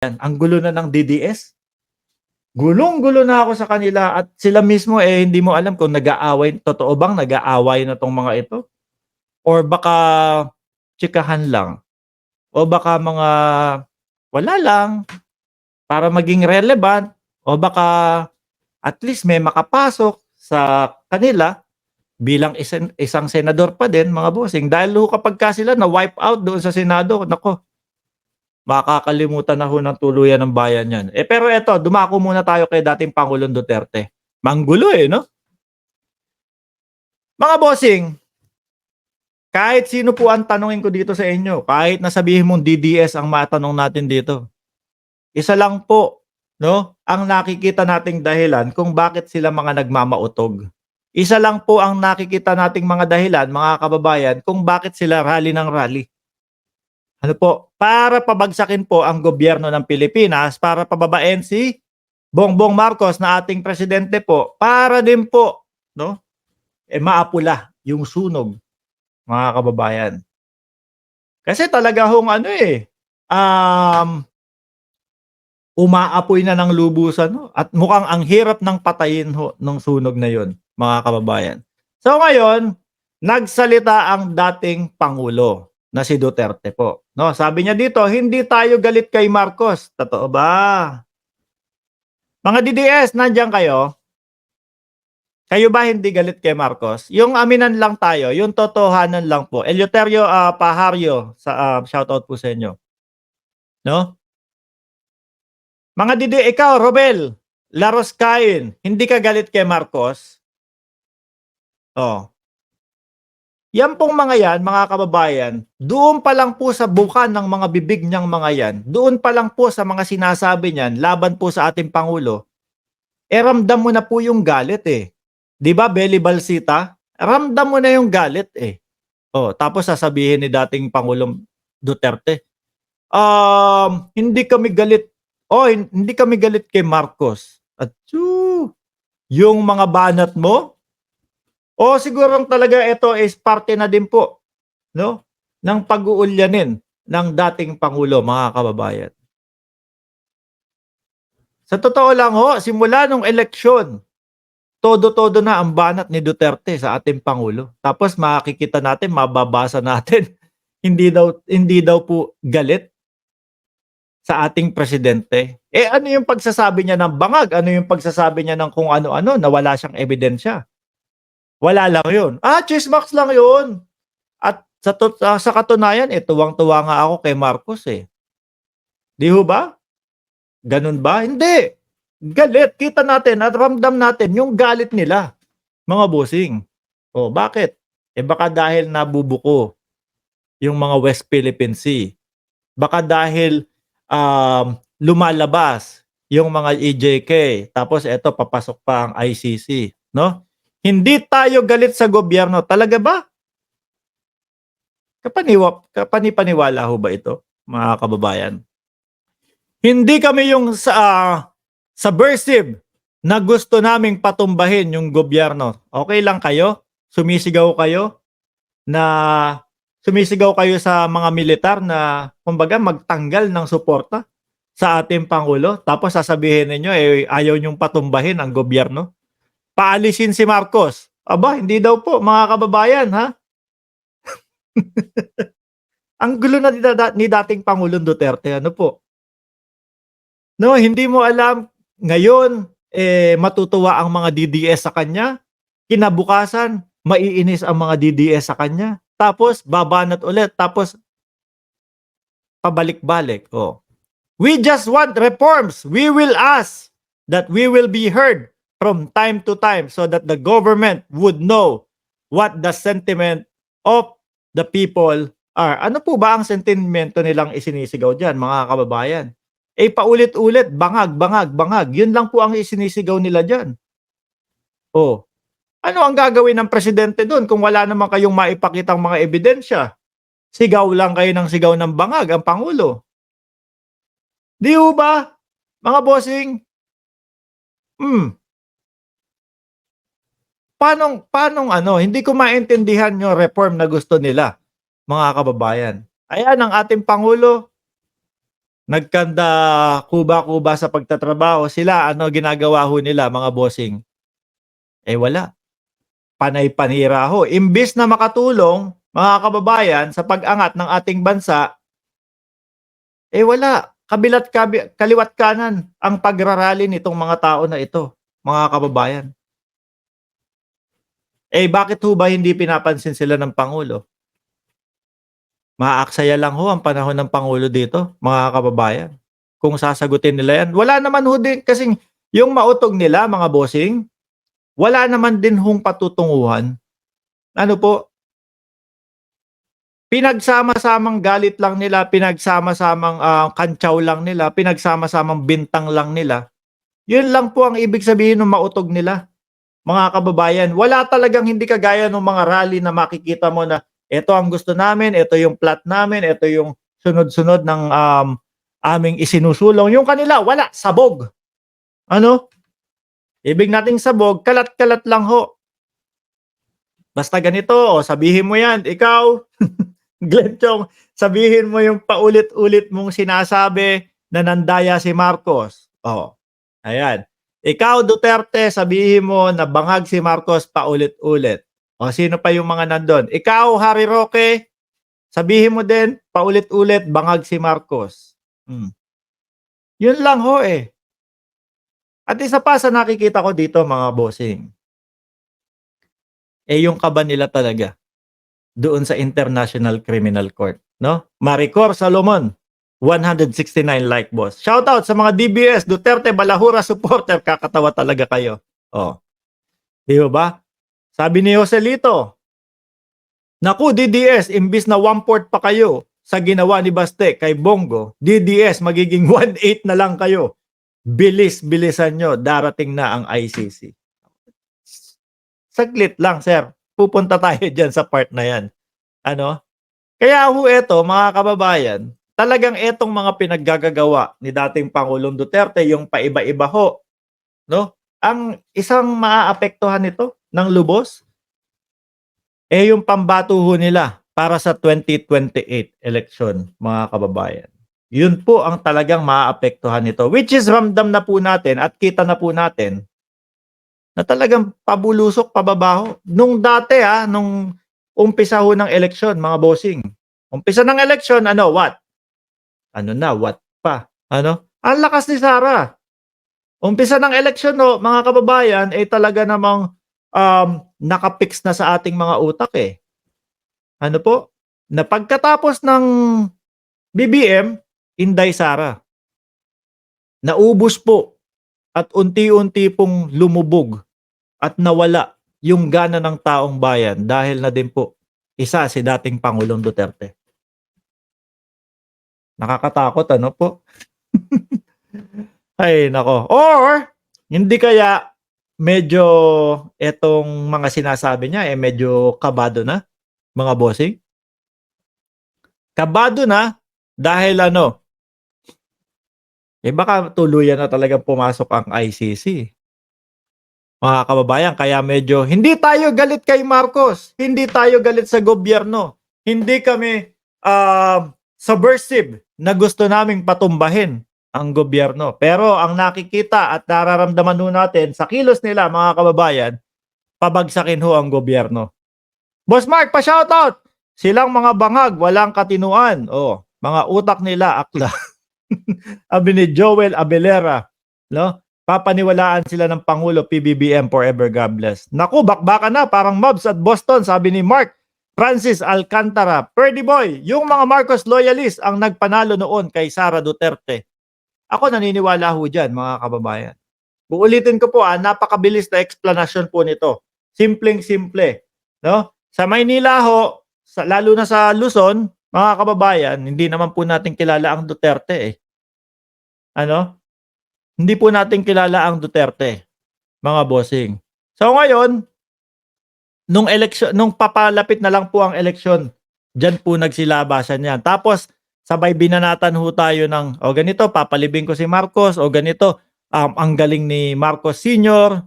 Ang gulo na ng DDS. Gulong-gulo na ako sa kanila at sila mismo, hindi mo alam kung nag-aaway, totoo bang nag-aaway na 'tong mga ito or baka tsikahan lang o baka mga wala lang para maging relevant o baka at least may makapasok sa kanila bilang isang senador pa din mga bossing dahil ho kapagka sila na-wipe out doon sa Senado, naku, makakalimutan na ho ng tuluyan ng bayan 'yan. Pero eto, dumako muna tayo kay dating Pangulong Duterte. Manggulo, 'no? Mga bossing, kahit sino po ang tanungin ko dito sa inyo, kahit na sabihin mong DDS ang matanong natin dito, isa lang po, 'no, ang nakikita nating dahilan kung bakit sila mga nagmamautog. Isa lang po ang nakikita nating mga dahilan, mga kababayan, kung bakit sila rally ng rally. Ano po, para pabagsakin po ang gobyerno ng Pilipinas, para pababain si Bongbong Marcos na ating presidente po, para din po, 'no, maapula yung sunog, mga kababayan. Kasi talaga hong ano, umaapoy na ng lubusan 'no, at mukhang ang hirap ng patayin ho nung sunog na yun, mga kababayan. So ngayon, nagsalita ang dating pangulo na si Duterte po, 'no. Sabi niya dito, "Hindi tayo galit kay Marcos." Totoo ba? Mga DDS, nandiyan kayo? Kayo ba hindi galit kay Marcos? Yung aminan lang tayo, yung totohanan lang po. Eleuterio, Pahario, shoutout po sa inyo, 'no? Mga ikaw, Robel Laroscain, hindi ka galit kay Marcos? Oh, yan pong mga yan, mga kababayan, doon pa lang po sa bukan ng mga bibig niyang mga yan, doon pa lang po sa mga sinasabi niyan laban po sa ating Pangulo, ramdam mo na po yung galit, eh. 'Di ba, Belly Balsita? Ramdam mo na yung galit, eh. Oh, tapos sasabihin ni dating Pangulong Duterte, hindi kami galit, hindi kami galit kay Marcos. Atsu! Yung mga banat mo, o sigurong talaga ito is parte na din po, 'no, ng pag-uulyanin ng dating pangulo, mga kababayan. Sa totoo lang ho, simula nung eleksyon, todo-todo na ang banat ni Duterte sa ating pangulo. Tapos makikita natin, mababasa natin, hindi daw po galit sa ating presidente. Ano yung pagsasabi niya ng bangag? Ano yung pagsasabi niya ng kung ano-ano na wala siyang ebidensya? Wala lang 'yun. Tsismoks lang 'yun. At sa katunayan, tuwang-tuwa nga ako kay Marcos, eh. 'Di ho ba? Gano'n ba? Hindi. Galit. Kita natin at ramdam natin yung galit nila, mga bossing. Bakit? Baka dahil nabubuko yung mga West Philippine Sea. Baka dahil, lumalabas yung mga EJK, tapos eto papasok pa ang ICC, 'no? Hindi tayo galit sa gobyerno, talaga ba? Kapani-paniwala ho ba ito, mga kababayan? Hindi kami yung subversive na gusto naming patumbahin yung gobyerno. Okay lang kayo? Na sumisigaw kayo sa mga militar na kumbaga magtanggal ng suporta sa ating pangulo, tapos sasabihin ninyo, ayaw niyong patumbahin ang gobyerno? Paalisin si Marcos. Aba, hindi daw po, mga kababayan, ha? Ang gulo na ni dating Pangulong Duterte, ano po? No, hindi mo alam, ngayon, matutuwa ang mga DDS sa kanya, kinabukasan, maiinis ang mga DDS sa kanya, tapos babanat ulit, tapos pabalik-balik. We just want reforms. We will ask that we will be heard from time to time so that the government would know what the sentiment of the people are. Ano po ba ang sentimento nilang isinisigaw dyan, mga kababayan? Paulit-ulit, bangag, bangag, bangag. Yun lang po ang isinisigaw nila dyan. Ano ang gagawin ng presidente doon kung wala naman kayong maipakitang mga ebidensya? Sigaw lang kayo ng sigaw ng bangag ang Pangulo. Di ho ba, mga bossing? Paanong hindi ko maintindihan yung reform na gusto nila, mga kababayan. Ayan ang ating Pangulo, nagkanda kuba-kuba sa pagtatrabaho, sila ano ginagawa ho nila mga bossing? Eh, wala, panay panira ho. Imbis na makatulong, mga kababayan, sa pag-angat ng ating bansa, eh, wala, kaliwa't kanan ang pagrarally nitong mga tao na ito, mga kababayan. Eh, bakit ho ba hindi pinapansin sila ng pangulo? Maaaksaya lang ho ang panahon ng pangulo dito, mga kababayan, kung sasagutin nila 'yan. Wala naman ho din kasing yung mautog nila, mga bossing, wala naman din hong patutunguhan. Ano po, pinagsama-samang galit lang nila, pinagsama-samang, kantyaw lang nila, pinagsama-samang bintang lang nila. 'Yun lang po ang ibig sabihin ng mautog nila, mga kababayan. Wala talagang hindi kagaya nung mga rally na makikita mo na, "Eto ang gusto namin, eto yung plot namin, eto yung sunod-sunod ng, aming isinusulong." Yung kanila wala, sabog. Ano, ibig nating sabog, kalat-kalat lang ho. Basta ganito, o sabihin mo 'yan, ikaw Glenchong, sabihin mo yung paulit-ulit mong sinasabi na nandaya si Marcos. Oh, ayan. Ikaw Duterte, sabihin mo na bangag si Marcos paulit-ulit. O sino pa yung mga nandun? Ikaw Harry Roque, sabihin mo din paulit-ulit bangag si Marcos. Yun lang ho eh. At isa pa sa nakikita ko dito mga bossing, eh yung kaba nila talaga doon sa International Criminal Court, no? Maricor Salomon, 169 like boss. Shoutout sa mga DBS, Duterte Balahura supporter, kakatawa talaga kayo. Oh, di ba? Sabi ni Joselito, naku DDS, imbis na 1/4 pa kayo sa ginawa ni Baste kay Bongo, DDS magiging 1/8 na lang kayo. Bilis-bilisan nyo, darating na ang ICC. Saglit lang, sir. Pupunta tayo dyan sa part na yan. Ano? Kaya ho eto, mga kababayan, talagang etong mga pinaggagagawa ni dating Pangulong Duterte, yung paiba-iba ho, no? Ang isang maaapektuhan nito ng lubos, eh yung pambato ho nila para sa 2028 election, mga kababayan. Yun po ang talagang maaapektuhan nito, which is ramdam na po natin at kita na po natin na talagang pabulusok, pababaho. Nung dati nung umpisa ho ng eleksyon, mga bossing. Umpisa ng eleksyon, ano, what? Ano na, what pa? Ano? Ang lakas ni Sara. Umpisa ng eleksyon, no, mga kababayan, eh talaga namang nakapix na sa ating mga utak eh. Ano po? Na pagkatapos ng BBM, Inday Sara. Naubos po at unti-unti pong lumubog at nawala yung gana ng taong bayan dahil na din po isa si dating Pangulong Duterte. Nakakatakot ano po? Ay nako. Or hindi kaya medyo etong mga sinasabi niya eh medyo kabado na, mga bossing? Kabado na dahil ano, eh baka tuluyan na talagang pumasok ang ICC. Mga kababayan, kaya medyo hindi tayo galit kay Marcos, hindi tayo galit sa gobyerno, hindi kami subversive na gusto naming patumbahin ang gobyerno. Pero ang nakikita at nararamdaman ho natin sa kilos nila, mga kababayan, pabagsakin ho ang gobyerno. Boss Mark, pa-shoutout! Silang mga bangag, walang katinuan. Oh, mga utak nila akla. Sabi ni Joel Abelera, no? Papaniwalaan sila ng Pangulo, PBBM forever, God bless. Naku, bakbakan na, parang Mobs at Boston, sabi ni Mark Francis Alcantara. Purdy boy, yung mga Marcos loyalists ang nagpanalo noon kay Sara Duterte. Ako naniniwala ho dyan, mga kababayan. Uulitin ko po, napakabilis na explanation po nito. Simpleng-simple. No? Sa Maynila ho, lalo na sa Luzon, mga kababayan, hindi naman po natin kilala ang Duterte eh. Ano? Hindi po natin kilala ang Duterte, mga bossing. So ngayon, nung eleksyon, nung papalapit na lang po ang eleksyon, diyan po nagsilabasan yan. Tapos sabay binanatan ho tayo ng ganito, papalibing ko si Marcos, o ganito, ang galing ni Marcos Sr.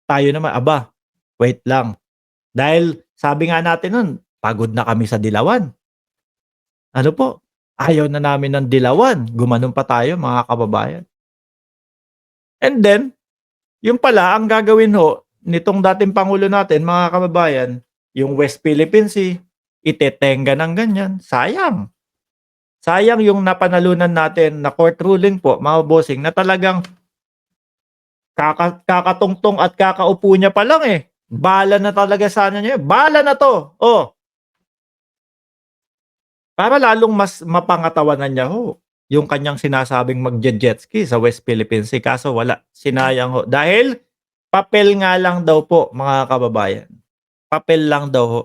Tayo naman, wait lang. Dahil sabi nga natin nun, pagod na kami sa dilawan. Ano po? Ayaw na namin ng dilawan, gumanon pa tayo mga kababayan. And then, yun pala ang gagawin ho nitong dating pangulo natin mga kababayan, yung West Philippine Sea, itetenga ng ganyan, sayang. Sayang yung napanalunan natin na court ruling po mga bossing na talagang kakatungtong at kakaupo niya pa lang, eh. Bala na talaga sana niya, bala na 'to, oh. Para lalong mas mapangatawanan niya ho yung kanyang sinasabing magje-jet ski sa West Philippine Sea kaso wala, sinayang ho. Dahil papel nga lang daw po mga kababayan, papel lang daw ho.